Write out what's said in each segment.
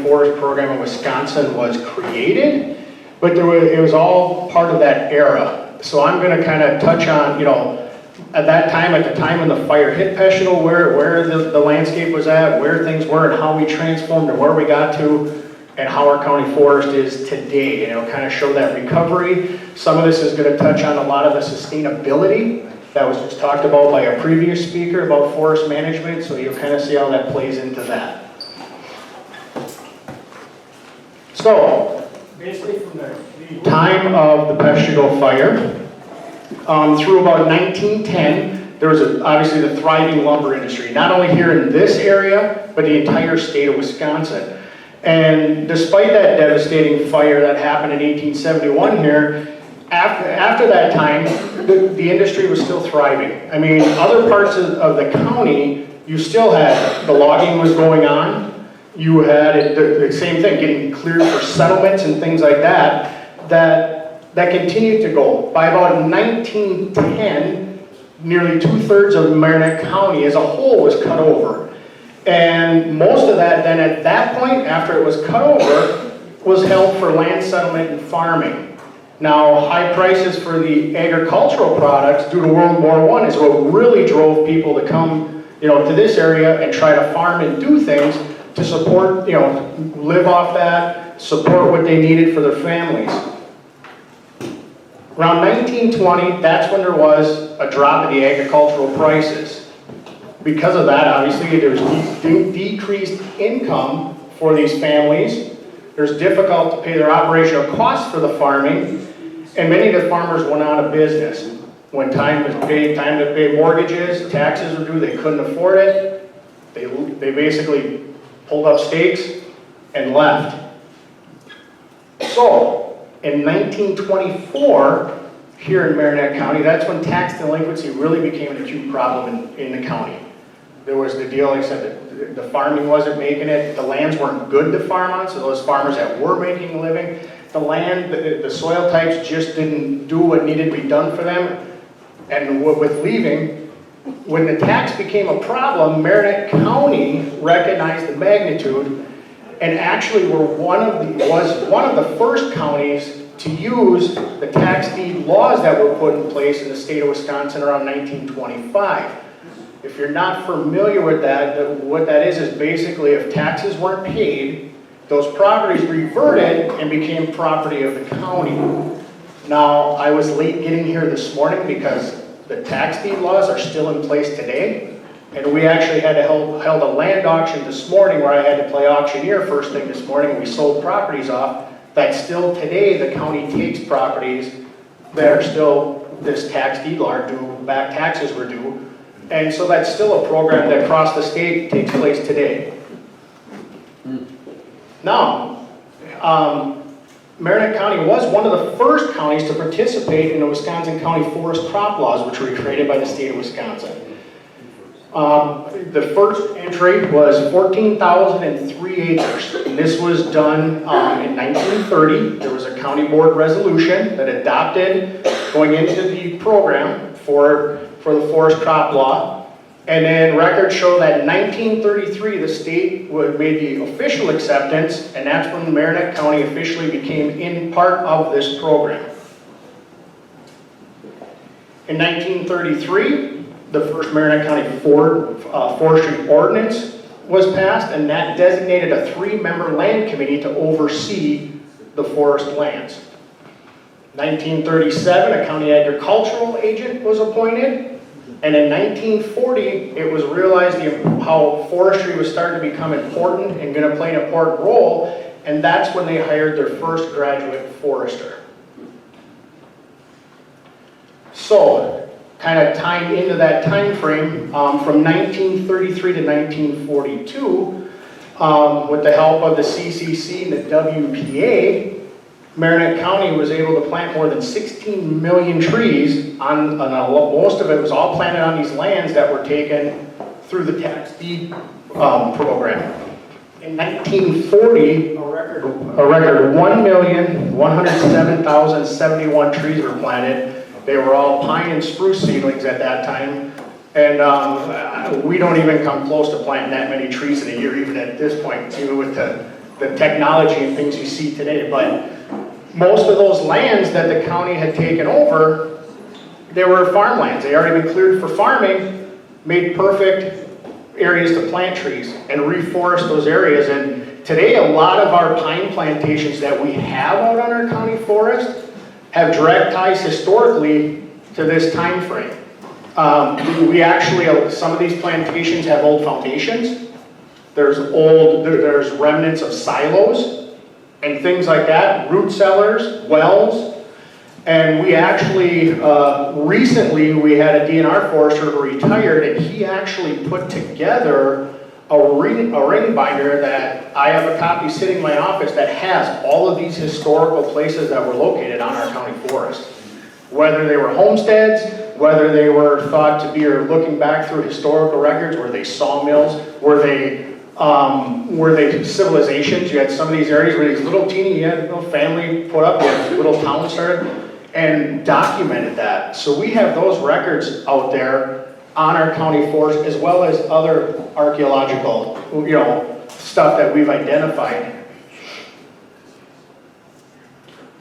Forest program in Wisconsin was created, but it was all part of that era. So I'm going to kind of touch on, at the time when the fire hit Peschel, where the landscape was at, where things were, and how we transformed and where we got to, and how our county forest is today. And it'll kind of show that recovery. Some of this is going to touch on a lot of the sustainability that was just talked about by a previous speaker about forest management, so you'll kind of see how that plays into that. So, basically from the time of the Peschel fire, through about 1910, there was obviously the thriving lumber industry, not only here in this area, but the entire state of Wisconsin. And despite that devastating fire that happened in 1871 here, after that time, the industry was still thriving. I mean, other parts of the county, you still had, the logging was going on. You had the same thing, getting cleared for settlements and things like that continued to go. By about 1910, nearly 2/3 of Marinette County as a whole was cut over. And most of that then at that point, after it was cut over, was held for land settlement and farming. Now, high prices for the agricultural products due to World War I is what really drove people to come, to this area and try to farm and do things to support, live off that, support what they needed for their families. Around 1920, that's when there was a drop in the agricultural prices. Because of that, obviously, there was decreased income for these families. There's difficult to pay their operational costs for the farming, and many of the farmers went out of business. When time to pay mortgages, taxes were due, they couldn't afford it. They basically pulled up stakes and left. So, in 1924, here in Marinette County, that's when tax delinquency really became an acute problem in the county. There was the deal, like I said, the farming wasn't making it, the lands weren't good to farm on, so those farmers that were making a living, the land, the soil types just didn't do what needed to be done for them. And with leaving, when the tax became a problem, Marinette County recognized the magnitude and actually was one of the first counties to use the tax deed laws that were put in place in the state of Wisconsin around 1925. If you're not familiar with that, what that is basically if taxes weren't paid, those properties reverted and became property of the county. Now, I was late getting here this morning because the tax deed laws are still in place today. And we actually had held a land auction this morning where I had to play auctioneer first thing this morning, and we sold properties off that still today the county takes properties that are still this tax deed law due, back taxes were due. And so that's still a program that across the state takes place today. Now, Marinette County was one of the first counties to participate in the Wisconsin County Forest crop laws, which were created by the state of Wisconsin. The first entry was 14,003 acres. And this was done in 1930. There was a county board resolution that adopted going into the program for the forest crop law. And then records show that in 1933, the state made the official acceptance, and that's when Marinette County officially became in part of this program. In 1933, the first Marinette County Forestry Ordinance was passed, and that designated a 3-member land committee to oversee the forest lands. 1937, a county agricultural agent was appointed. And in 1940, it was realized how forestry was starting to become important and going to play an important role, and that's when they hired their first graduate forester. So, kind of tying into that time frame, from 1933 to 1942, with the help of the CCC and the WPA, Marinette County was able to plant more than 16 million trees most of it was all planted on these lands that were taken through the tax deed program. In 1940, a record 1,107,071 trees were planted. They were all pine and spruce seedlings at that time. And we don't even come close to planting that many trees in a year, even at this point, even with the the technology and things you see today. But most of those lands that the county had taken over, they were farmlands. They already been cleared for farming, made perfect areas to plant trees and reforest those areas. And today, a lot of our pine plantations that we have out on our county forest have direct ties historically to this time frame. We actually, some of these plantations have old foundations. There's remnants of silos and things like that, root cellars, wells. And we actually, recently, we had a DNR forester who retired, and he actually put together a ring binder that I have a copy sitting in my office that has all of these historical places that were located on our county forest. Whether they were homesteads, whether they were thought to be, or looking back through historical records, were they sawmills, were they civilizations? You had some of these areas where these little teeny, you had a little family put up, you had little towns started, and documented that. So we have those records out there on our county forest, as well as other archaeological, stuff that we've identified.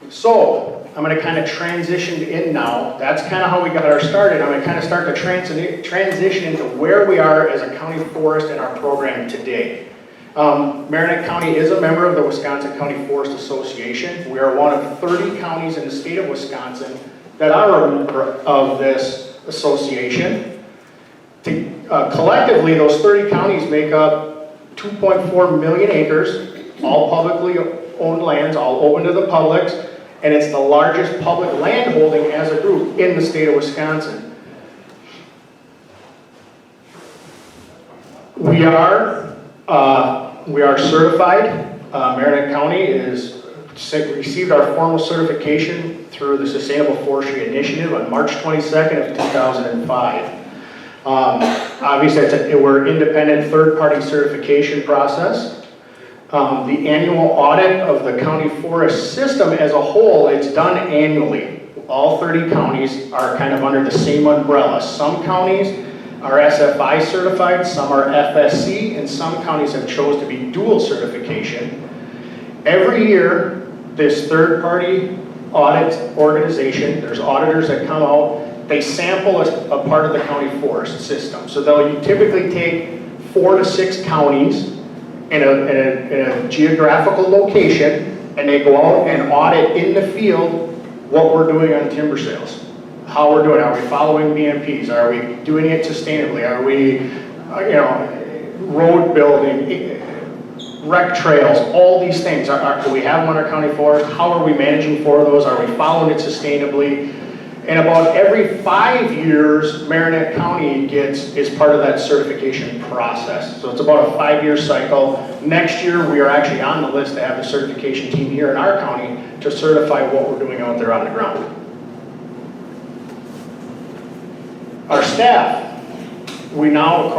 So I'm going to kind of transition in now. That's kind of how we got our started. I'm going to kind of start to transition into where we are as a county forest in our program today. Marinette County is a member of the Wisconsin County Forest Association. We are one of 30 counties in the state of Wisconsin that are a member of this association. Collectively, those 30 counties make up 2.4 million acres, all publicly owned lands, all open to the public, and it's the largest public land holding as a group in the state of Wisconsin. We are certified. Marinette County received our formal certification through the Sustainable Forestry Initiative on March 22nd of 2005. Obviously, we're an independent third-party certification process. The annual audit of the county forest system as a whole, it's done annually. All 30 counties are kind of under the same umbrella. Some counties are SFI certified, some are FSC, and some counties have chose to be dual certification. Every year, this third-party audit organization, there's auditors that come out, they sample a part of the county forest system. So they'll typically take 4 to 6 counties in a geographical location, and they go out and audit in the field what we're doing on timber sales. How we're doing it. Are we following BMPs? Are we doing it sustainably? Are we, road building, rec trails, all these things. Do we have them on our county forest? How are we managing for those? Are we following it sustainably? And about every 5 years, Marinette County is part of that certification process. So it's about a 5-year cycle. Next year, we are actually on the list to have the certification team here in our county to certify what we're doing out there on the ground. Our staff, we now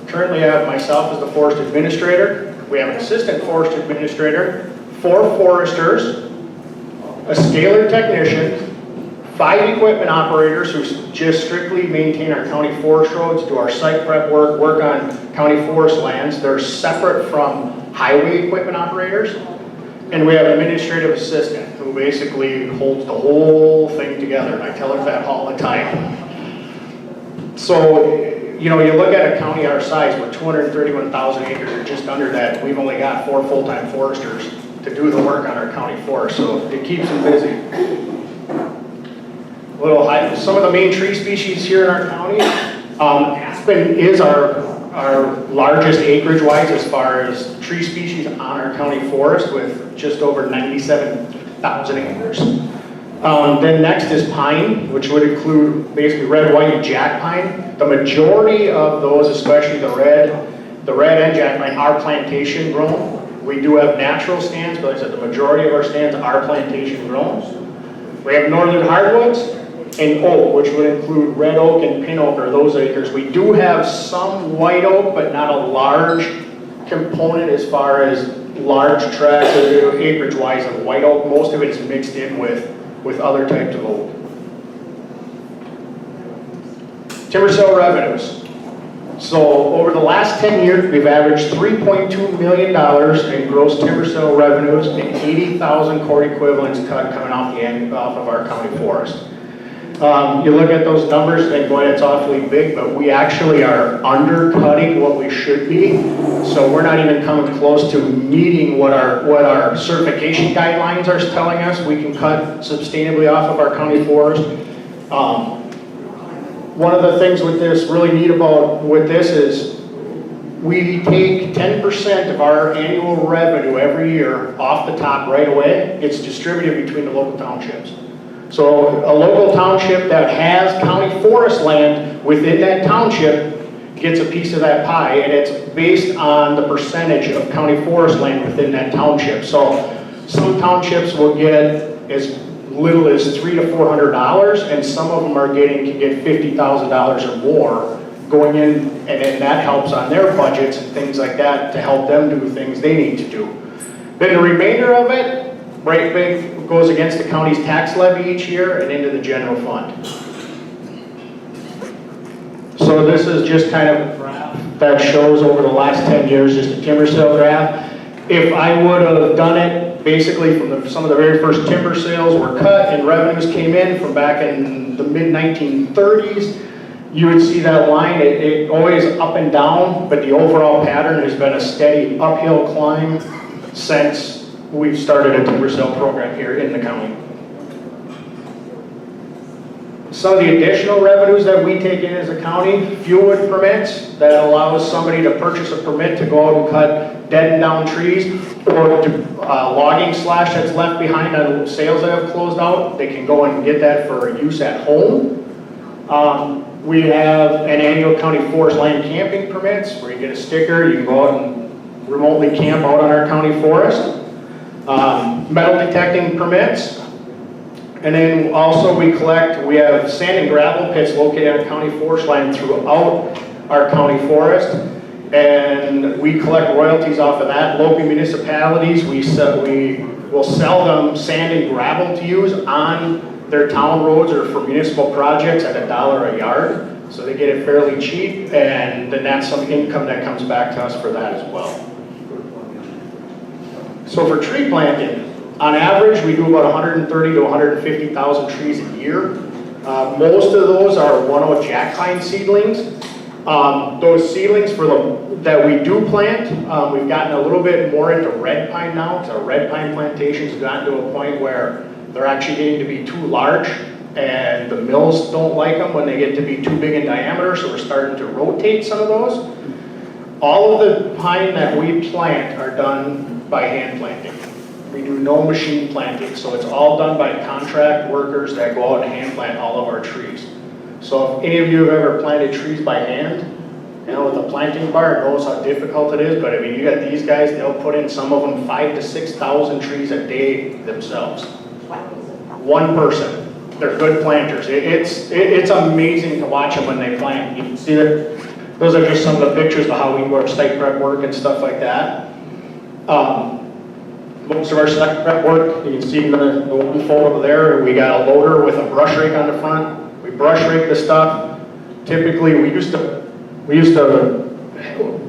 currently have myself as the forest administrator. We have an assistant forest administrator, 4 foresters, a scalar technician, 5 equipment operators who just strictly maintain our county forest roads, do our site prep work on county forest lands. They're separate from highway equipment operators. And we have an administrative assistant who basically holds the whole thing together. And I tell her that all the time. So, you look at a county our size, we're 231,000 acres, or just under that. We've only got 4 full-time foresters to do the work on our county forest, so it keeps them busy. Some of the main tree species here in our county, aspen is our largest acreage-wise as far as tree species on our county forest, with just over 97,000 acres. Then next is pine, which would include basically red, white, and jack pine. The majority of those, especially the red and jack pine, are plantation grown. We do have natural stands, but like I said, the majority of our stands are plantation grown. We have northern hardwoods and oak, which would include red oak and pin oak, or those acres. We do have some white oak, but not a large component as far as large tracts or acreage-wise of white oak. Most of it is mixed in with other types of oak. Timber sale revenues. So over the last 10 years, we've averaged $3.2 million in gross timber sale revenues and 80,000 cord equivalents cut coming off of our county forest. You look at those numbers and boy, it's awfully big, but we actually are undercutting what we should be. So we're not even coming close to meeting what our certification guidelines are telling us. We can cut sustainably off of our county forest. One of the things with this, really neat about with this is we take 10% of our annual revenue every year off the top right away. It's distributed between the local townships. So a local township that has county forest land within that township gets a piece of that pie, and it's based on the percentage of county forest land within that township. So some townships will get as little as $300 to $400, and some of them can get $50,000 or more going in, and then that helps on their budgets and things like that to help them do things they need to do. Then the remainder of it, right big, goes against the county's tax levy each year and into the general fund. So this is just kind of a graph that shows over the last 10 years, just a timber sale graph. If I would have done it basically from some of the very first timber sales were cut and revenues came in from back in the mid-1930s, you would see that line, it always up and down, but the overall pattern has been a steady uphill climb since we've started a timber sale program here in the county. Some of the additional revenues that we take in as a county, fuel wood permits, that allows somebody to purchase a permit to go out and cut dead and down trees, or logging slash that's left behind on sales that have closed out, they can go and get that for use at home. We have an annual county forest land camping permits, where you get a sticker, you can go out and remotely camp out on our county forest. Metal detecting permits, and then also we have sand and gravel pits located on county forest land throughout our county forest, and we collect royalties off of that. Local municipalities, we will sell them sand and gravel to use on their town roads or for municipal projects at $1 a yard, so they get it fairly cheap, and then that's some income that comes back to us for that as well. So for tree planting, on average, we do about 130 to 150,000 trees a year. Most of those are 1/0 jack pine seedlings. Those seedlings that we do plant, we've gotten a little bit more into red pine now, because our red pine plantations have gotten to a point where they're actually getting to be too large, and the mills don't like them when they get to be too big in diameter, so we're starting to rotate some of those. All of the pine that we plant are done by hand planting. We do no machine planting, so it's all done by contract workers that go out and hand plant all of our trees. So if any of you have ever planted trees by hand, with a planting bar, it knows how difficult it is, but I mean, you got these guys, they'll put in some of them 5,000 to 6,000 trees a day themselves. One person. They're good planters. It's amazing to watch them when they plant. You can see that. Those are just some of the pictures of how we do our site prep work and stuff like that. Most of our site prep work, you can see the one photo there, we got a loader with a brush rake on the front. We brush rake the stuff. Typically, we used to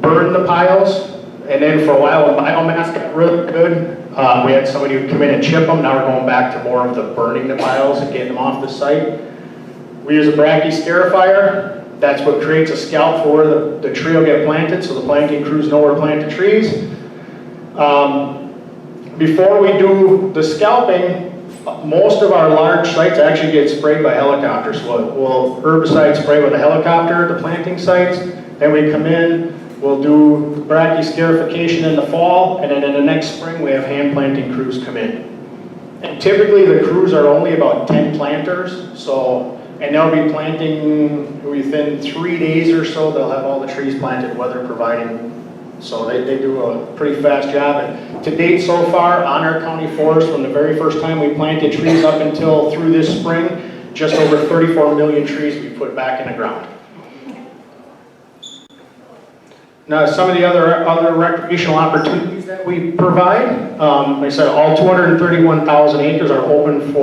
burn the piles, and then for a while when biomass got really good, we had somebody who come in and chip them. Now we're going back to more of the burning the piles and getting them off the site. We use a brachy-scarifier. That's what creates a scalp for where the tree will get planted, so the planting crews know where to plant the trees. Before we do the scalping, most of our large sites actually get sprayed by helicopters. So we'll herbicide spray with a helicopter at the planting sites, then we come in, we'll do brachy-scarification in the fall, and then in the next spring we have hand planting crews come in. And typically the crews are only about 10 planters, and they'll be planting within 3 days or so, they'll have all the trees planted, weather providing. So they do a pretty fast job. And to date so far on our county forest, from the very first time we planted trees up until through this spring, just over 34 million trees we put back in the ground. Now, some of the other recreational opportunities that we provide, like I said, all 231,000 acres are open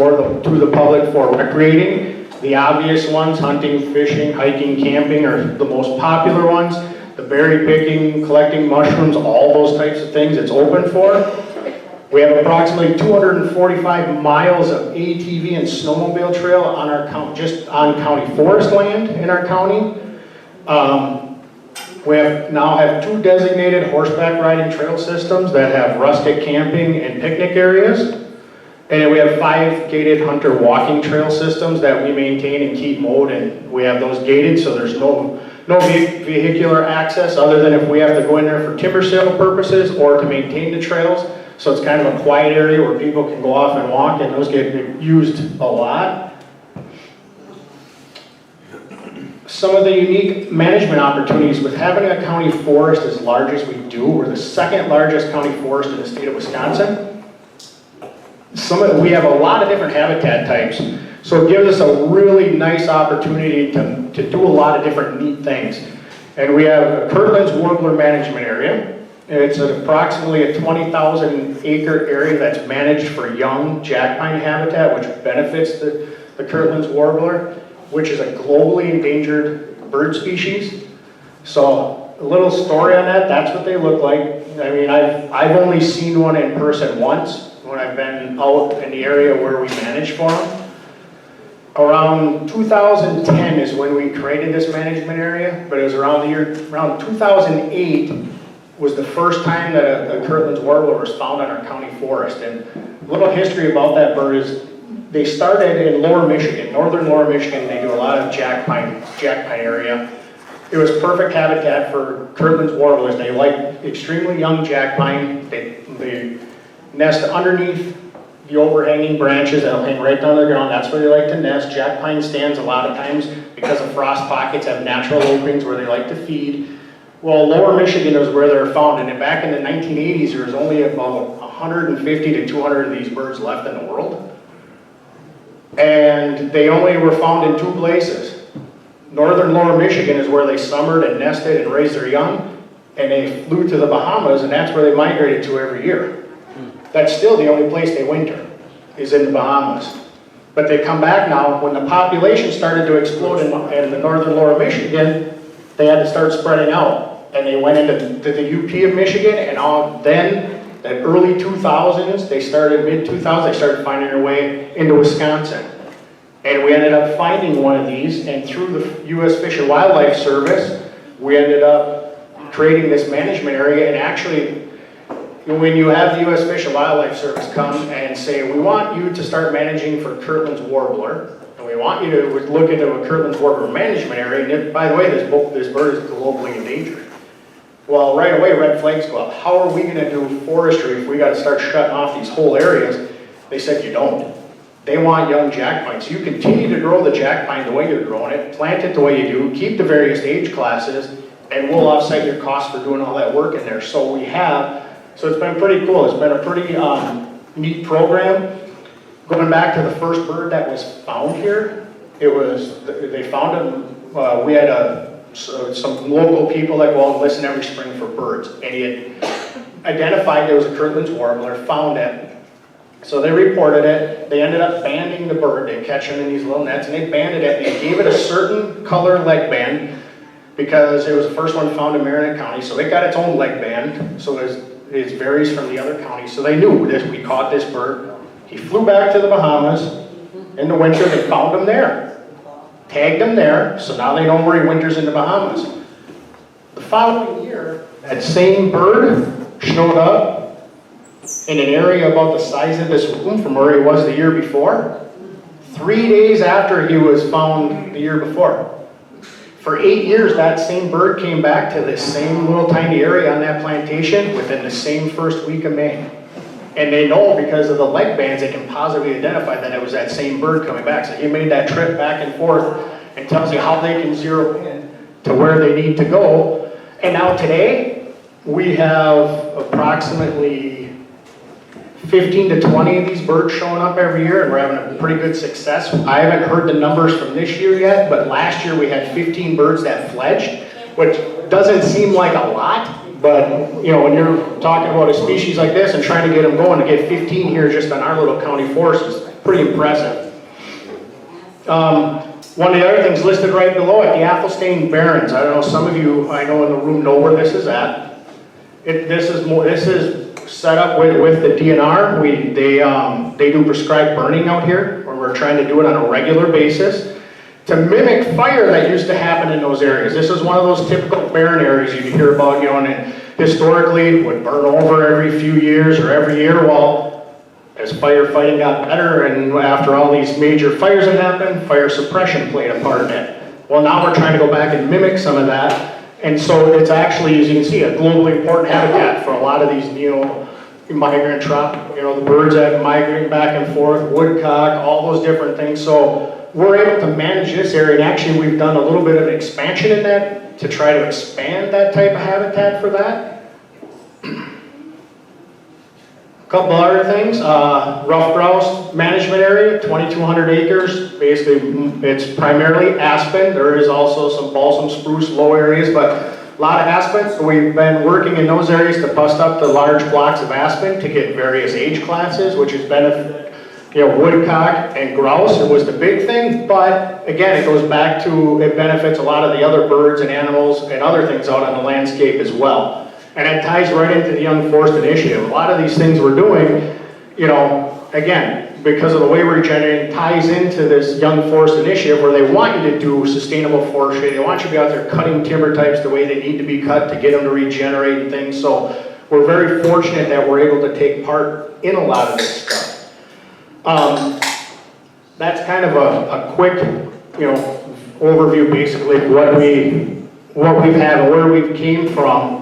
to the public for recreating. The obvious ones, hunting, fishing, hiking, camping, are the most popular ones. The berry picking, collecting mushrooms, all those types of things it's open for. We have approximately 245 miles of ATV and snowmobile trail on our county, just on county forest land in our county. We now have 2 designated horseback riding trail systems that have rustic camping and picnic areas. And then we have 5 gated hunter walking trail systems that we maintain and keep mowed, and we have those gated, so there's no vehicular access other than if we have to go in there for timber sale purposes or to maintain the trails. So it's kind of a quiet area where people can go off and walk, and those get used a lot. Some of the unique management opportunities with having a county forest as large as we do. We're the 2nd largest county forest in the state of Wisconsin. We have a lot of different habitat types, so it gives us a really nice opportunity to do a lot of different neat things. And we have a Kirtland's Warbler Management Area. It's approximately a 20,000 acre area that's managed for young jack pine habitat, which benefits the Kirtland's Warbler, which is a globally endangered bird species. So a little story on that, that's what they look like. I mean, I've only seen one in person once when I've been out in the area where we manage for them. Around 2010 is when we created this management area, but it was around 2008 was the first time that a Kirtland's Warbler was found on our county forest. And a little history about that bird is they started in Lower Michigan, northern Lower Michigan. They do a lot of jack pine area. It was perfect habitat for Kirtland's warblers. They like extremely young jack pine. They nest underneath the overhanging branches that'll hang right down to the ground. That's where they like to nest. Jack pine stands a lot of times because of frost pockets have natural openings where they like to feed. Well, Lower Michigan is where they're found, and back in the 1980s, there was only about 150 to 200 of these birds left in the world. And they only were found in 2 places. Northern Lower Michigan is where they summered and nested and raised their young, and they flew to the Bahamas, and that's where they migrated to every year. That's still the only place they winter, is in the Bahamas. But they come back now. When the population started to explode in the northern Lower Michigan, they had to start spreading out. And they went into the UP of Michigan, and then, that early 2000s, mid-2000s, they started finding their way into Wisconsin. And we ended up finding one of these, and through the U.S. Fish and Wildlife Service, we ended up creating this management area. And actually, when you have the U.S. Fish and Wildlife Service come and say, we want you to start managing for Kirtland's Warbler, and we want you to look into a Kirtland's Warbler management area, and by the way, this bird is globally endangered. Well, right away, red flags go up. How are we going to do forestry if we got to start shutting off these whole areas? They said you don't. They want young jack pine. So you continue to grow the jack pine the way you're growing it, plant it the way you do, keep the various age classes, and we'll offset your costs for doing all that work in there. So it's been pretty cool. It's been a pretty neat program. Going back to the first bird that was found here, they found him, we had some local people that go out and listen every spring for birds, and he had identified there was a Kirtland's Warbler, found it, so they reported it. They ended up banding the bird. They catch him in these little nets, and they banded it, and they gave it a certain color leg band because it was the first one found in Marinette County, so it got its own leg band, so it varies from the other counties. So they knew this. We caught this bird. He flew back to the Bahamas. In the winter, they found him there. Tagged him there, so now they know where he winters in the Bahamas. The following year, that same bird showed up in an area about the size of this room from where he was the year before, 3 days after he was found the year before. For 8 years, that same bird came back to this same little tiny area on that plantation within the same first week of May. And they know because of the leg bands, they can positively identify that it was that same bird coming back. So he made that trip back and forth and tells you how they can zero in to where they need to go. And now today, we have approximately 15 to 20 of these birds showing up every year, and we're having a pretty good success. I haven't heard the numbers from this year yet, but last year we had 15 birds that fledged, which doesn't seem like a lot. But, when you're talking about a species like this and trying to get them going, to get 15 here just on our little county forest is pretty impressive. One of the other things listed right below it, the Athelstane Barrens. I don't know, some of you I know in the room know where this is at. This is set up with the DNR. They do prescribed burning out here, where we're trying to do it on a regular basis to mimic fire that used to happen in those areas. This is one of those typical barren areas you hear about, and historically would burn over every few years or every year. Well, as firefighting got better and after all these major fires that happened, fire suppression played a part in it. Well, now we're trying to go back and mimic some of that. And so it's actually, as you can see, a globally important habitat for a lot of these migrant the birds that migrate back and forth, woodcock, all those different things. So we're able to manage this area, and actually we've done a little bit of expansion in that to try to expand that type of habitat for that. A couple other things, rough grouse management area, 2,200 acres. Basically, it's primarily aspen. There is also some balsam spruce low areas, but a lot of aspen. So we've been working in those areas to bust up the large blocks of aspen to get various age classes, which has benefited woodcock and grouse. It was the big thing, but again, it goes back to, it benefits a lot of the other birds and animals and other things out on the landscape as well. And it ties right into the Young Forest Initiative. A lot of these things we're doing, again, because of the way we're regenerating, ties into this Young Forest Initiative where they want you to do sustainable forestry. They want you to be out there cutting timber types the way they need to be cut to get them to regenerate and things. So we're very fortunate that we're able to take part in a lot of this stuff. That's kind of a quick, overview basically of what we've had and where we came from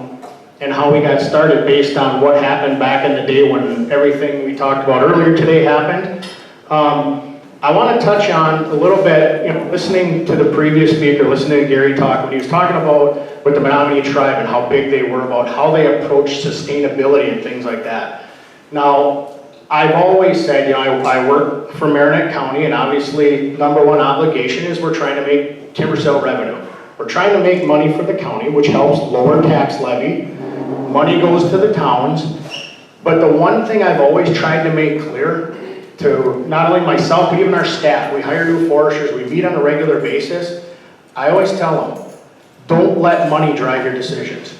and how we got started based on what happened back in the day when everything we talked about earlier today happened. I want to touch on a little bit, listening to the previous speaker, listening to Gary talk, when he was talking about with the Menominee tribe and how big they were, about how they approach sustainability and things like that. Now, I've always said, I work for Marinette County, and obviously number one obligation is we're trying to make timber sale revenue. We're trying to make money for the county, which helps lower tax levy. Money goes to the towns. But the one thing I've always tried to make clear to not only myself, but even our staff, we hire new foresters, we meet on a regular basis. I always tell them, don't let money drive your decisions.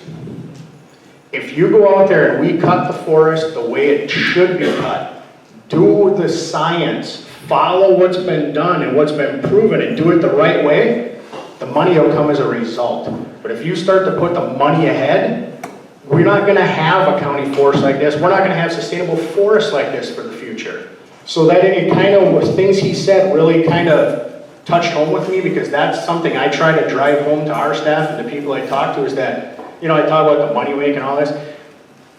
If you go out there and we cut the forest the way it should be cut, do the science, follow what's been done and what's been proven and do it the right way, the money will come as a result. But if you start to put the money ahead, we're not going to have a county forest like this. We're not going to have sustainable forests like this for the future. So that it kind of was things he said really kind of touched home with me, because that's something I try to drive home to our staff and the people I talk to, is that I talk about the money making and all this.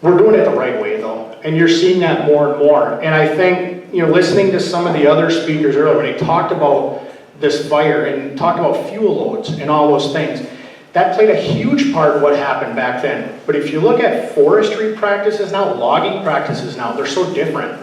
We're doing it the right way though. And you're seeing that more and more. And I think, listening to some of the other speakers earlier, when they talked about this fire and talked about fuel loads and all those things, that played a huge part in what happened back then. But if you look at forestry practices now, logging practices now, they're so different.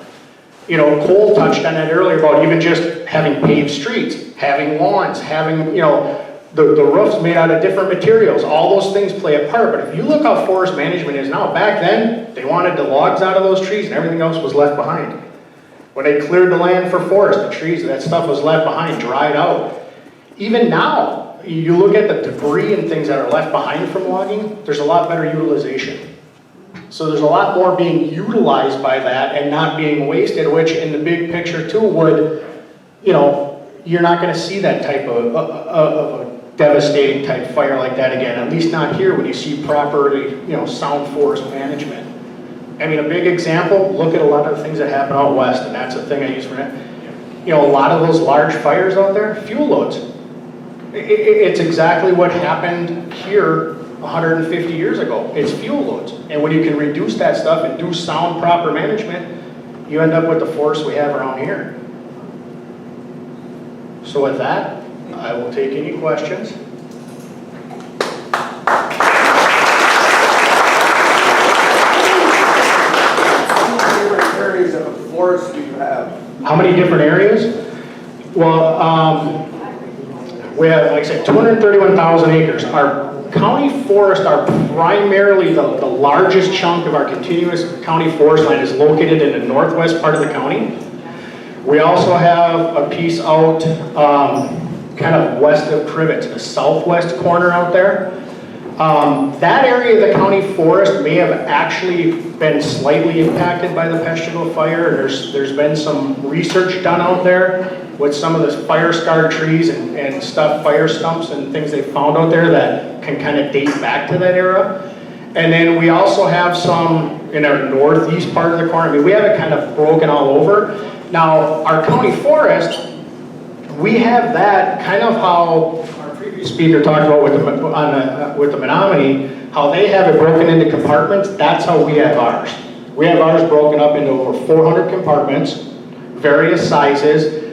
Cole touched on that earlier about even just having paved streets, having lawns, having, the roofs made out of different materials. All those things play a part. But if you look how forest management is now, back then, they wanted the logs out of those trees and everything else was left behind. When they cleared the land for forest, the trees, that stuff was left behind, dried out. Even now, you look at the debris and things that are left behind from logging, there's a lot better utilization. So there's a lot more being utilized by that and not being wasted, which in the big picture too would, you're not going to see that type of a devastating type fire like that again, at least not here when you see properly, sound forest management. I mean, a big example, look at a lot of the things that happen out west, and that's a thing I use for that. A lot of those large fires out there, fuel loads. It's exactly what happened here 150 years ago. It's fuel loads. And when you can reduce that stuff and do sound, proper management, you end up with the forest we have around here. So with that, I will take any questions. Areas of the forest do you have? How many different areas? Well, we have, like I said, 231,000 acres. Our county forests are primarily the largest chunk of our continuous county forest land is located in the northwest part of the county. We also have a piece out kind of west of Crivets, the southwest corner out there. That area of the county forest may have actually been slightly impacted by the Peshtigo fire. There's been some research done out there with some of the fire-scarred trees and stuff, fire stumps and things they found out there that can kind of date back to that era. And then we also have some in our northeast part of the corner. I mean, we have it kind of broken all over. Now, our county forest, we have that kind of how our previous speaker talked about with the Menominee, how they have it broken into compartments. That's how we have ours. We have ours broken up into over 400 compartments, various sizes,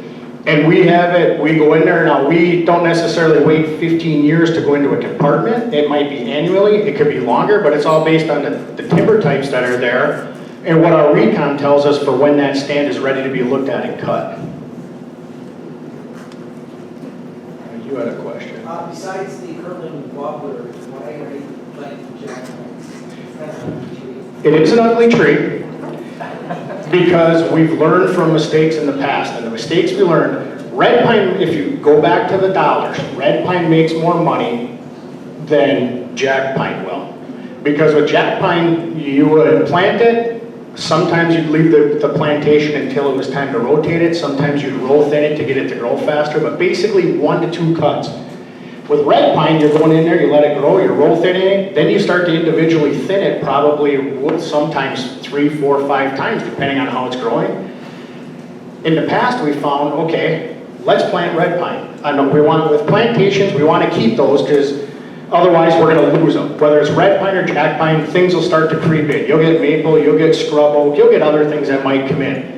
and we have it, we go in there. Now, we don't necessarily wait 15 years to go into a compartment. It might be annually, it could be longer, but it's all based on the timber types that are there and what our recon tells us for when that stand is ready to be looked at and cut. You had a question. Besides the curling wobbler, why are you planting jack pines? It is an ugly tree because we've learned from mistakes in the past. And the mistakes we learned, red pine, if you go back to the dollars, red pine makes more money than jack pine will. Because with jack pine, you would plant it, sometimes you'd leave the plantation until it was time to rotate it, sometimes you'd roll thin it to get it to grow faster, but basically 1 to 2 cuts. With red pine, you're going in there, you let it grow, you're roll thinning it, then you start to individually thin it, probably sometimes 3, 4, 5 times, depending on how it's growing. In the past, we found, okay, let's plant red pine. With plantations, we want to keep those because otherwise we're going to lose them. Whether it's red pine or jack pine, things will start to creep in. You'll get maple, you'll get scrub oak, you'll get other things that might come in.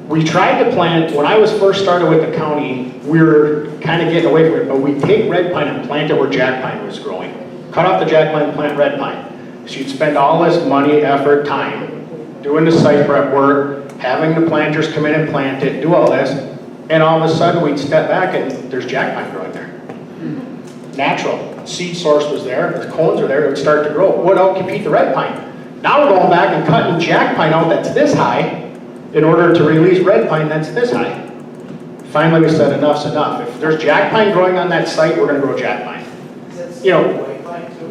We tried to plant, when I was first started with the county, we were kind of getting away from it, but we take red pine and plant it where jack pine was growing. Cut off the jack pine, plant red pine. So you'd spend all this money, effort, time, doing the site prep work, having the planters come in and plant it, do all this, and all of a sudden we'd step back and there's jack pine growing there. Natural. Seed source was there, the cones are there, it would start to grow. What outcompete the red pine? Now we're going back and cutting jack pine out that's this high in order to release red pine that's this high. Finally we said enough's enough. If there's jack pine growing on that site, we're going to grow jack pine. You know, White pine too?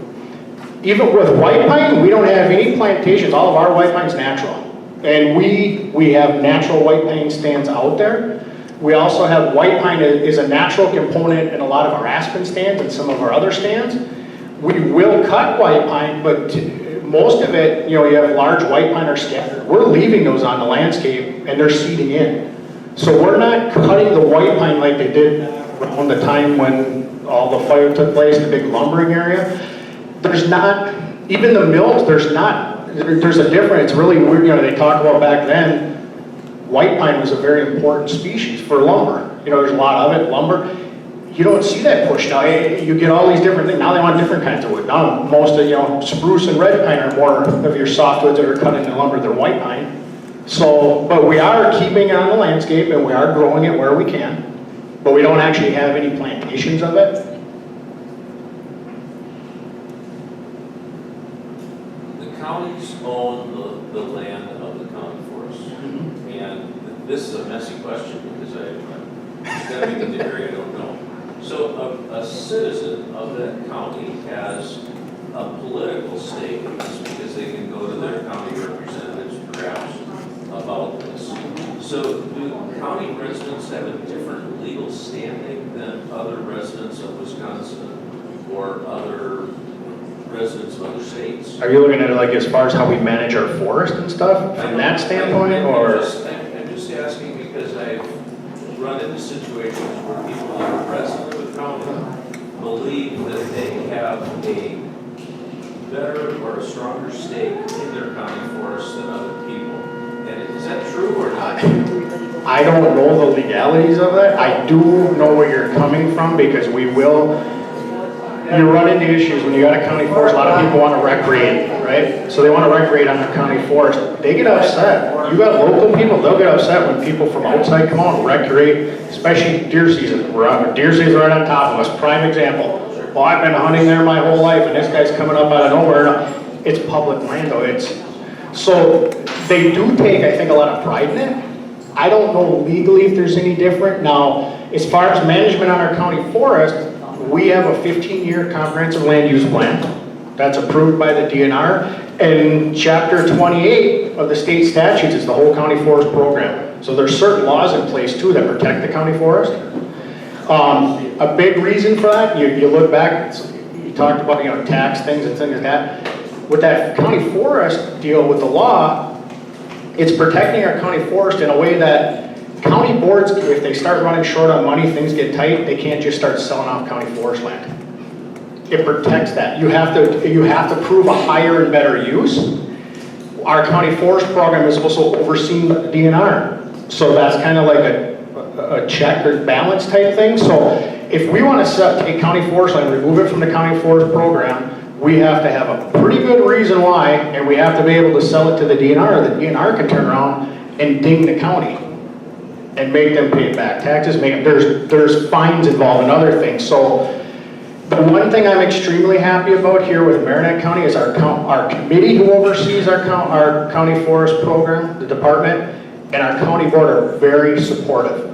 even with white pine, we don't have any plantations. All of our white pine's natural. And we have natural white pine stands out there. We also have white pine is a natural component in a lot of our aspen stands and some of our other stands. We will cut white pine, but most of it, you know, you have large white pine are scattered. We're leaving those on the landscape and they're seeding in. So we're not cutting the white pine like they did around the time when all the fire took place, the big lumbering area. There's not, even the mills, there's a difference. It's really weird, you know, they talk about back then, white pine was a very important species for lumber. You know, there's a lot of it, lumber. You don't see that push now. You get all these different things. Now they want different kinds of wood. Now most of, you know, spruce and red pine are more of your softwoods that are cut into lumber than white pine. So, but we are keeping it on the landscape and we are growing it where we can. But we don't actually have any plantations of it. The counties own the land of the county forest. Mm-hmm. And this is a messy question because I'm stepping into the area I don't know. So a citizen of that county has a political stake in this because they can go to their county representatives perhaps about this. So do county residents have a different legal standing than other residents of Wisconsin or other residents of other states? Are you looking at it like as far as how we manage our forest and stuff from that standpoint, or? I'm just asking because I've run into situations where people that are resident of the county believe that they have a better or a stronger stake in their county forest than other people. And is that true or not? I don't know the legalities of that. I do know where you're coming from because we will. You run into issues when you got a county forest. A lot of people want to recreate, right? So they want to recreate on their county forest. They get upset. You got local people, they'll get upset when people from outside come out and recreate, especially deer season. Deer season right on top of us. Prime example. Well, I've been hunting there my whole life, and this guy's coming up out of nowhere. It's public land, though. So they do take, I think, a lot of pride in it. I don't know legally if there's any different. Now, as far as management on our county forest, we have a 15-year comprehensive land use plan that's approved by the DNR, and chapter 28 of the state statutes is the whole county forest program. So there's certain laws in place too that protect the county forest. A big reason for that, you look back, you talked about, tax things and things like that. With that county forest deal with the law, it's protecting our county forest in a way that county boards, if they start running short on money, things get tight, they can't just start selling off county forest land. It protects that. You have to prove a higher and better use. Our county forest program is also overseen by the DNR. So that's kind of like a check or balance type thing. So if we want to take county forest land, remove it from the county forest program, we have to have a pretty good reason why, and we have to be able to sell it to the DNR. The DNR can turn around and ding the county and make them pay back taxes. There's fines involved and other things. So the one thing I'm extremely happy about here with Marinette County is our committee who oversees our county forest program, the department, and our county board are very supportive.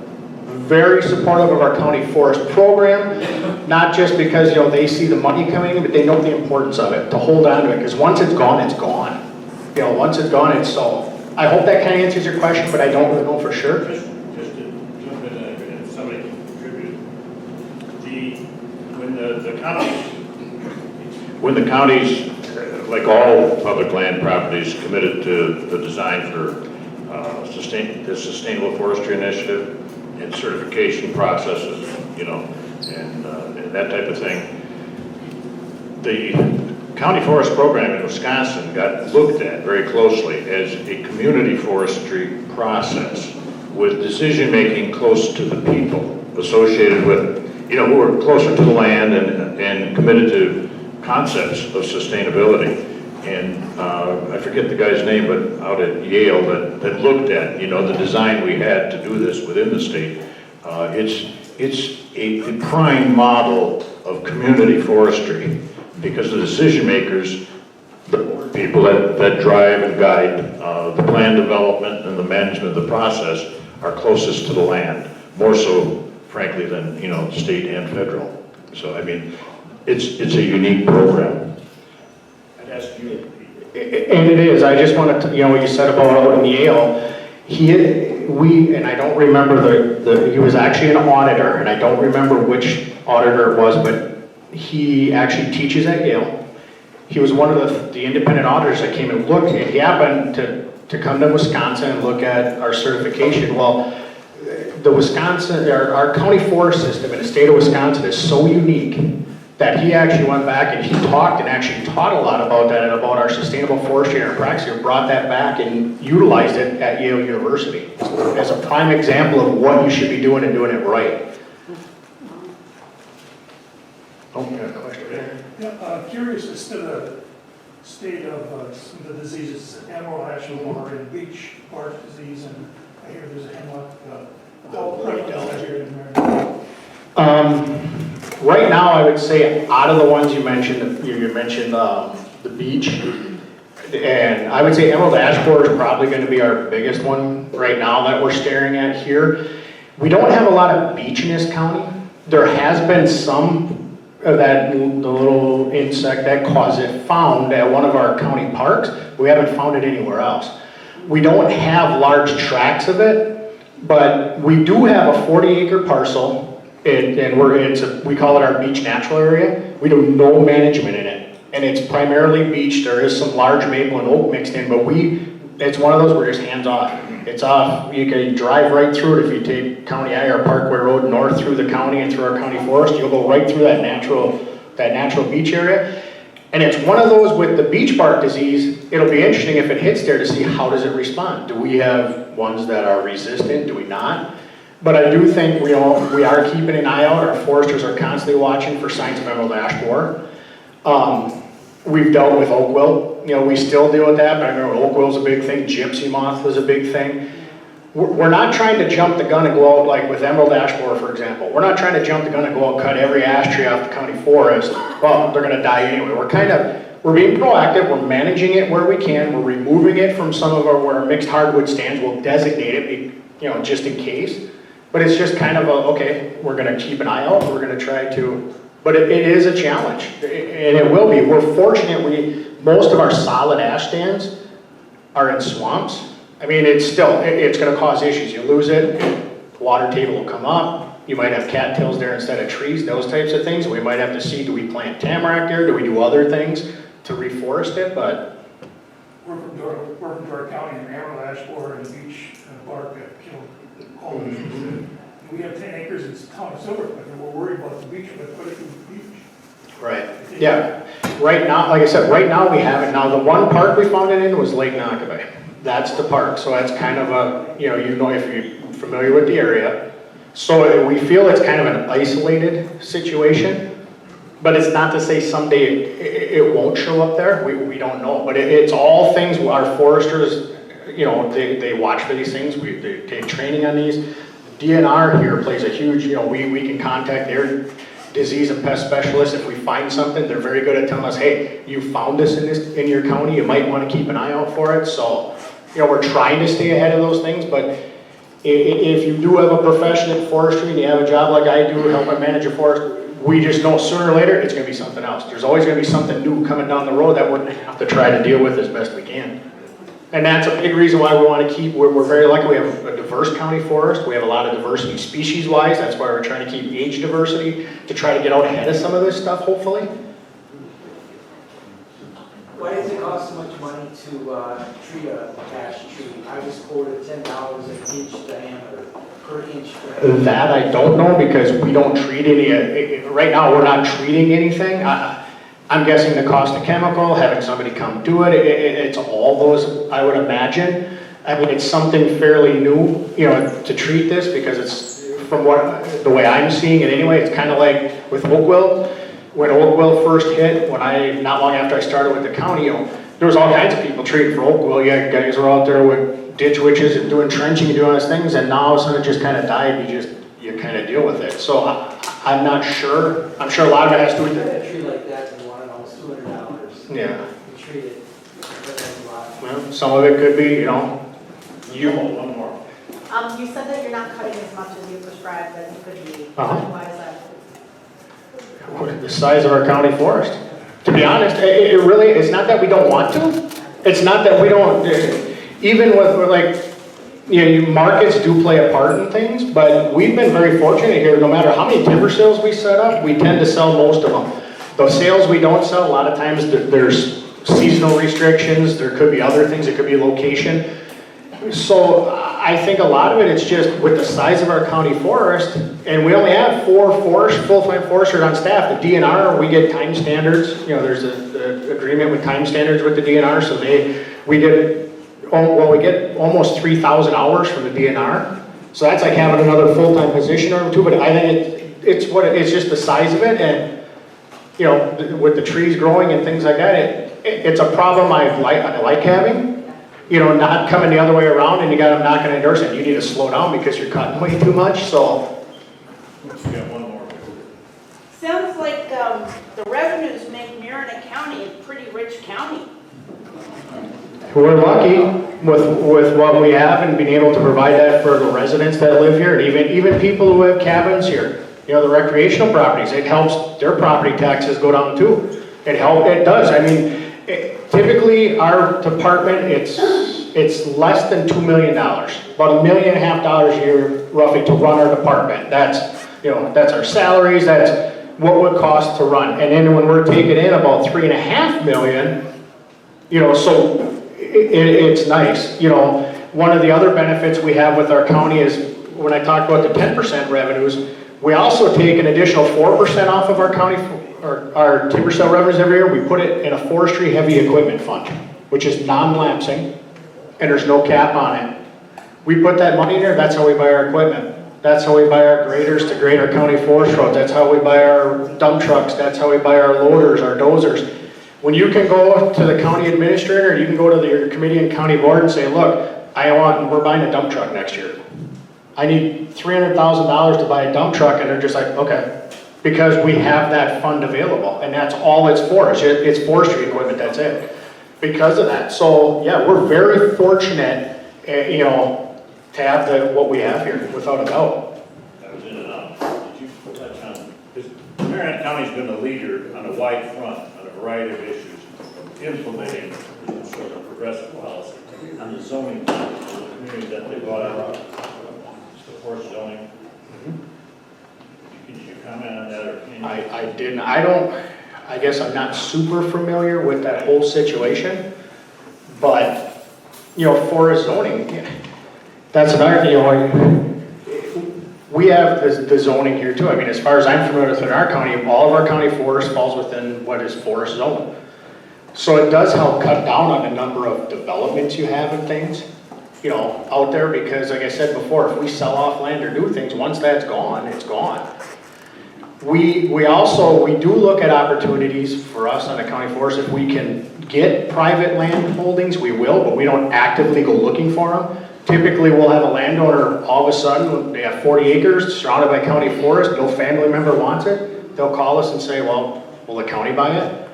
Very supportive of our county forest program, not just because they see the money coming in, but they know the importance of it, to hold on to it, because once it's gone, it's gone. Once it's gone, it's so. I hope that kind of answers your question, but I don't really know for sure. Just to jump in, and somebody can contribute. When the counties, like all public land properties, committed to the design for the Sustainable Forestry Initiative and certification processes, and that type of thing, the county forest program in Wisconsin got looked at very closely as a community forestry process with decision-making close to the people associated with, who are closer to the land and committed to concepts of sustainability. And I forget the guy's name, but out at Yale that looked at, the design we had to do this within the state. It's a prime model of community forestry because the decision makers, the people that drive and guide the plan development and the management of the process are closest to the land, more so, frankly, than state and federal. So I mean, it's a unique program. I'd ask you. And it is. I just wanted to, what you said about out in Yale. And I don't remember he was actually an auditor, and I don't remember which auditor it was, but he actually teaches at Yale. He was one of the independent auditors that came and looked, and he happened to come to Wisconsin and look at our certification. Well, our county forest system in the state of Wisconsin is so unique that he actually went back and he talked and actually taught a lot about that and about our sustainable forestry and our practice, and brought that back and utilized it at Yale University as a prime example of what you should be doing and doing it right. Oh, you got a question there? Yeah, curious as to the state of some of the diseases, emerald ash borer and beech bark disease, and I hear there's a hemlock. How prevalent is that here in America? Right now, I would say out of the ones you mentioned, you mentioned the beech, and I would say emerald ash borer is probably going to be our biggest one right now that we're staring at here. We don't have a lot of beech in this county. There has been some of that, the little insect that caused it, found at one of our county parks. We haven't found it anywhere else. We don't have large tracts of it, but we do have a 40-acre parcel. And we call it our beech natural area. We do no management in it, and it's primarily beech. There is some large maple and oak mixed in, but it's one of those where it's hands off. It's off. You can drive right through it if you take County I or Parkway Road north through the county and through our county forest. You'll go right through that natural beech area, and it's one of those with the beech bark disease. It'll be interesting if it hits there to see how does it respond. Do we have ones that are resistant? Do we not? But I do think we are keeping an eye out. Our foresters are constantly watching for signs of emerald ash borer. We've dealt with oak wilt. We still deal with that, but I remember oak wilt was a big thing. Gypsy moth was a big thing. We're not trying to jump the gun and go out like with emerald ash borer, for example. We're not trying to jump the gun and go out and cut every ash tree off the county forest. Well, they're going to die anyway. We're being proactive. We're managing it where we can. We're removing it from some of where our mixed hardwood stands. We'll designate it. just in case. But it's just kind of okay, we're gonna keep an eye out, we're gonna try to, but it is a challenge, and it will be. We're fortunate, most of our solid ash stands are in swamps. I mean, it's gonna cause issues. You lose it, the water table will come up, you might have cattails there instead of trees, those types of things. We might have to see, do we plant tamarack there, do we do other things to reforest it, but. We're from Door County, and emerald ash borer and the beech bark that killed all of them. We have 10 acres in the town of Silver, but we're worried about the beech, but put it in the beach. Right, yeah. Right now, like I said, right now we have it. Now, the one park we found it in was Lake Nockaway. That's the park, so that's kind of if you're familiar with the area. So we feel it's kind of an isolated situation, but it's not to say someday it won't show up there. We don't know, but it's all things, our foresters, they watch for these things. They take training on these. DNR here plays a huge, we can contact their disease and pest specialists if we find something. They're very good at telling us, hey, you found this in your county, you might want to keep an eye out for it. So, we're trying to stay ahead of those things, but if you do have a profession in forestry and you have a job like I do, helping manage a forest, we just know sooner or later it's going to be something else. There's always going to be something new coming down the road that we're going to have to try to deal with as best we can. And that's a big reason why we want to keep, we're very lucky we have a diverse county forest. We have a lot of diversity species-wise. That's why we're trying to keep age diversity to try to get out ahead of some of this stuff, hopefully. Why does it cost so much money to treat a ash tree? I was quoted $10 an inch diameter, per inch diameter. That I don't know because we don't treat any, right now we're not treating anything. I'm guessing the cost of chemical, having somebody come do it, it's all those, I would imagine. I mean, it's something fairly new, to treat this because it's, from the way I'm seeing it anyway, it's kind of like with oak wilt. When oak wilt first hit, not long after I started with the county, there was all kinds of people treating for oak wilt. Yeah, guys were out there with ditch witches and doing trenching and doing those things, and now all of a sudden it just kind of died. You kind of deal with it. So I'm not sure. I'm sure a lot of it has to do with A it. tree like that, you want almost $200. Yeah. You treat it, but that's a lot. Well, some of it could be, You hold one more. You said that you're not cutting as much as you prescribed that you could be. Uh-huh. Why is that? the size of our county forest. To be honest, it really, it's not that we don't want to. It's not that we don't, even with markets do play a part in things, but we've been very fortunate here. No matter how many timber sales we set up, we tend to sell most of them. The sales we don't sell, a lot of times there's seasonal restrictions, there could be other things, it could be location. So I think a lot of it, it's just with the size of our county forest, and we only have 4 full-time foresters on staff. The DNR, we get time standards. There's the agreement with time standards with the DNR, so we get almost 3,000 hours from the DNR. So that's like having another full-time position or two. But I think it's just the size of it, and with the trees growing and things like that, it's a problem I like having. Not coming the other way around and you got them knocking on doors and you need to slow down because you're cutting way too much, so. We got one more. Sounds like the revenues make Marinette County a pretty rich county. We're lucky with what we have and being able to provide that for the residents that live here, and even people who have cabins here. The recreational properties, it helps their property taxes go down too. It does. I mean, typically our department, it's less than $2 million, about $1.5 million a year roughly to run our department. That's our salaries, that's what it would cost to run. And then when we're taking in about $3.5 million, so it's nice. One of the other benefits we have with our county is when I talked about the 10% revenues, we also take an additional 4% off of our county, or our timber sale revenues every year. We put it in a forestry heavy equipment fund, which is non-lapsing, and there's no cap on it. We put that money in there, that's how we buy our equipment. That's how we buy our graders to grade our county forest roads. That's how we buy our dump trucks. That's how we buy our loaders, our dozers. When you can go to the county administrator, you can go to your committee and county board and say, look, we're buying a dump truck next year. I need $300,000 to buy a dump truck, and they're just like, okay. Because we have that fund available, and that's all it's for. It's forestry equipment, that's it. Because of that. So, yeah, we're very fortunate, to have what we have here, without a doubt. I was in and out. Did you touch on, because Marinette County's been a leader on a wide front on a variety of issues, implementing sort of progressive policy on the zoning, the community that they brought out, the forest zoning. Did you comment on that, or can you? I didn't, I guess I'm not super familiar with that whole situation, but, for a zoning, that's another thing, we have the zoning here too. I mean, as far as I'm familiar with in our county, all of our county forest falls within what is forest zone. So it does help cut down on the number of developments you have and things, out there, because like I said before, if we sell off land or do things, once that's gone, it's gone. We do look at opportunities for us on the county forest. If we can get private land holdings, we will, but we don't actively go looking for them. Typically, we'll have a landowner, all of a sudden, they have 40 acres surrounded by county forest, no family member wants it. They'll call us and say, well, will the county buy it?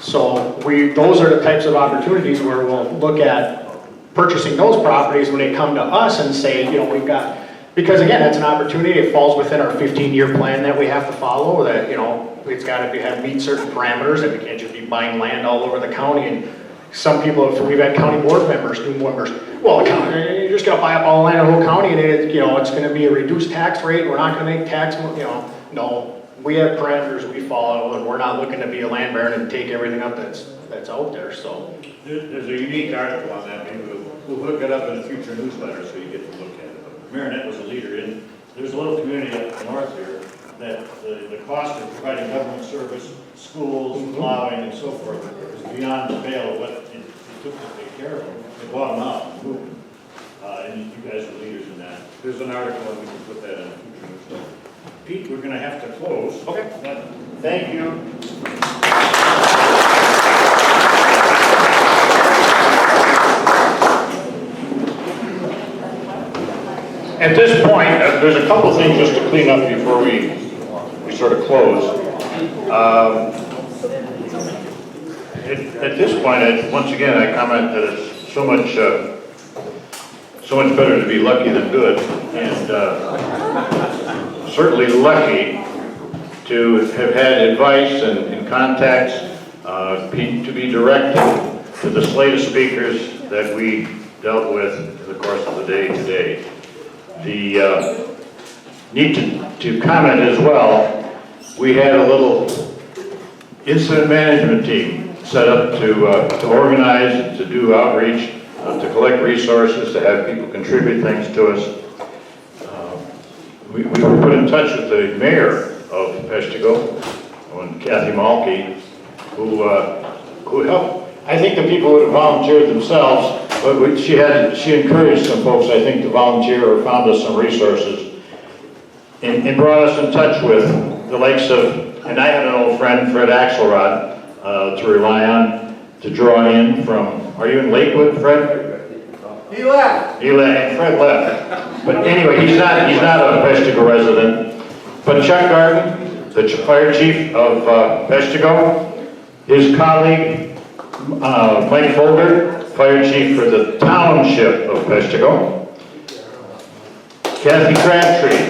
So those are the types of opportunities where we'll look at purchasing those properties when they come to us and say, we've got, because again, that's an opportunity. It falls within our 15-year plan that we have to follow, that, it's got to meet certain parameters, and we can't just be buying land all over the county. And some people, we've had county board members, new members, well, the county, you're just going to buy up all the land in the whole county, and it's going to be a reduced tax rate. We're not going to make tax, no. We have parameters we follow, and we're not looking to be a land baron and take everything up that's out there, so. There's a unique article on that. Maybe we'll hook it up in a future newsletter so you get to look at it. But Marinette was a leader in. There's a little community up north here that the cost of providing government service, schools, plowing, and so forth is beyond the pale of what it took to take care of them. They bought them out and moved them. And you guys were leaders in that. There's an article, and we can put that in a future newsletter. Pete, we're going to have to close. Okay. Thank you. At this point, there's a couple things just to clean up before we sort of close. At this point, once again, I comment that it's so much better to be lucky than good, and certainly lucky to have had advice and contacts, to be directed to the slate of speakers that we dealt with in the course of the day today. The need to comment as well, we had a little incident management team set up to organize and to do outreach, to collect resources, to have people contribute things to us. We were put in touch with the mayor of Peshtigo, Kathy Malke, who helped. I think the people would have volunteered themselves, but she encouraged some folks, I think, to volunteer or found us some resources and brought us in touch with the likes of, and I had an old friend, Fred Axelrod, to rely on, to draw in from, are you in Lakewood, Fred? He left. Fred left. But anyway, he's not a Peshtigo resident. But Chuck Garden, the fire chief of Peshtigo, his colleague, Mike Folger, fire chief for the township of Peshtigo, Kathy Crabtree,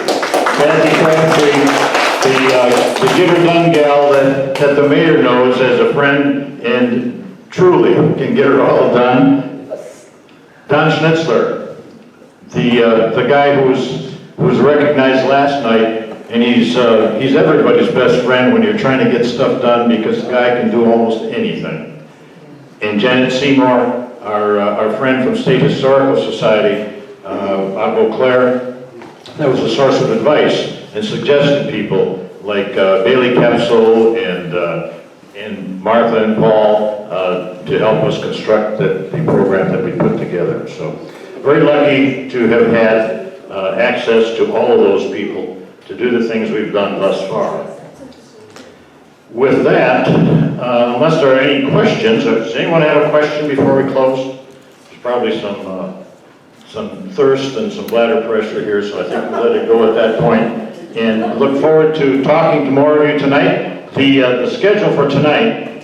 the get-her-done gal that the mayor knows as a friend and truly can get her all done. Don Schnitzler, the guy who was recognized last night, and he's everybody's best friend when you're trying to get stuff done because the guy can do almost anything. And Janet Seymour, our friend from State Historical Society, out of Eau Claire, that was a source of advice and suggested people like Bailey Capsule and Martha and Paul to help us construct the program that we put together. So very lucky to have had access to all of those people to do the things we've done thus far. With that, unless there are any questions, does anyone have a question before we close? There's probably some thirst and some bladder pressure here, so I think we'll let it go at that point. And look forward to talking to more of you tonight. The schedule for tonight